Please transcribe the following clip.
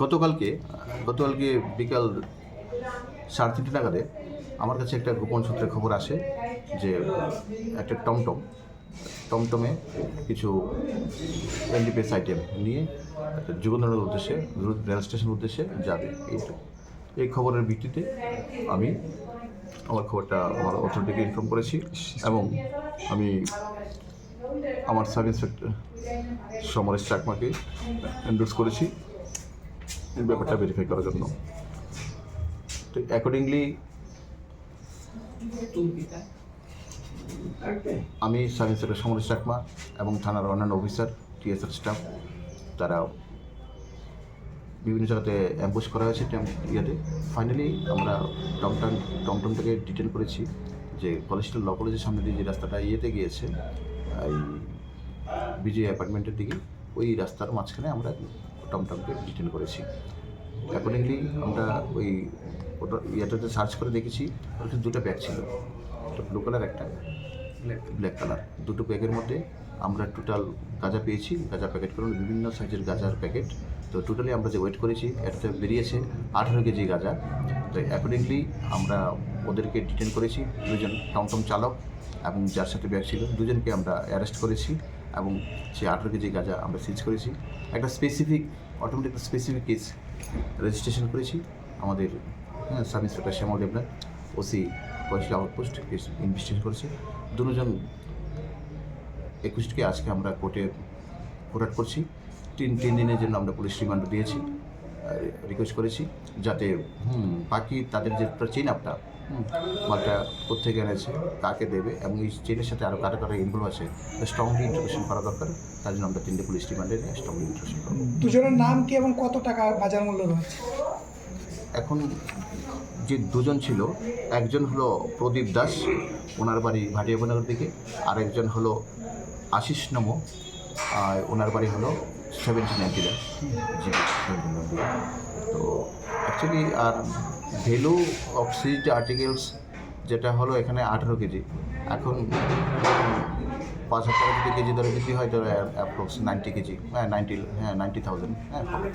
গতকালকে বিকাল 3:30 নাগাদে আমার কাছে একটা গোপন সূত্রে খবর আসে যে একটা টমটমে কিছু এনডিপিএস আইটেম নিয়ে একটা যুগন্ধরনগর উদ্দেশ্যে রেল স্টেশনের উদ্দেশ্যে যাবে। এই খবরের ভিত্তিতে আমি আমার খবরটা আমার অথরিটিকে ইনফর্ম করেছি এবং আমি আমার সাব ইন্সপেক্টর সমরেশ চাকমাকে এন্ডোর্স করেছি এই ব্যাপারটা ভেরিফাই করার জন্য। তো অ্যাকর্ডিংলি আমি সাব ইন্সপেক্টর সমরেশ চাকমা এবং থানার অন্যান্য অফিসার টিএসআর স্টাফ তারা বিভিন্ন জায়গাতে অ্যাম্বুশ করা হয়েছে ফাইনালি আমরা টমটমটাকে ডিটেন করেছি যে কলেজটার ল কলেজের সামনে দিয়ে যে রাস্তাটা গিয়েছে এই বিজয় অ্যাপার্টমেন্টের দিকে, ওই রাস্তার মাঝখানে আমরা টমটমকে ডিটেন করেছি। অ্যাকর্ডিংলি আমরা ওই ওটাতে সার্চ করে দেখেছি ওটা দুটো ব্যাগ ছিল, একটা ব্লু কালার একটা ব্ল্যাক কালার। দুটো ব্যাগের মধ্যে আমরা টোটাল গাঁজা পেয়েছি, গাঁজা প্যাকেট করুন বিভিন্ন সাইজের গাঁজার প্যাকেট। তো টোটালি আমরা যে ওয়েট করেছি এটাতে বেরিয়েছে 18 কেজি গাঁজা। তো অ্যাকর্ডিংলি আমরা ওদেরকে ডিটেন করেছি, দুজন টমটম চালক এবং যার সাথে ব্যাগ ছিল দুজনকে আমরা অ্যারেস্ট করেছি এবং সেই 18 কেজি গাঁজা আমরা সিজ করেছি। একটা স্পেসিফিক কেস রেজিস্ট্রেশন করেছি আমাদের সাব ইন্সপেক্টর শ্যামল দেবনাথ, ওসি কয়েকটি আউটপোস্ট কেস ইনভেস্টিগেশন করেছে। দুজন 21কে আজকে আমরা কোর্টে ফরওয়ার্ড করছি। তিন দিনের জন্য আমরা পুলিশ রিমান্ড দিয়েছি, রিকোয়েস্ট করেছি যাতে বাকি তাদের যে চেইন আপটা মালটা কোথেকে এনেছে, কাকে দেবে এবং এই চেইনের সাথে আরও কারা ইনভলভ আছে স্ট্রংলি ইন্টারোগেশন করা দরকার। তার জন্য আমরা 3টে পুলিশ রিমান্ডে নিয়ে স্ট্রংলি ইন্টারোগেশন করবো। দুজনের নাম কি এবং কত টাকা বাজার মূল্য রয়েছে? এখন যে দুজন ছিল, একজন হলো প্রদীপ দাস, ওনার বাড়ি ভাটিয়াপুরনগর দিকে, আর একজন হলো আশিস নমো, ওনার বাড়ি হলো 1790 তো অ্যাকচুয়ালি আর ভ্যালু অফ সিজড আর্টিকেলস যেটা হলো এখানে 18 কেজি। এখন 5,000 টাকা যদি কেজি ধরে বিক্রি হয় তাহলে অ্যাপ্রক্স 90 কেজি, 90,000 হবে।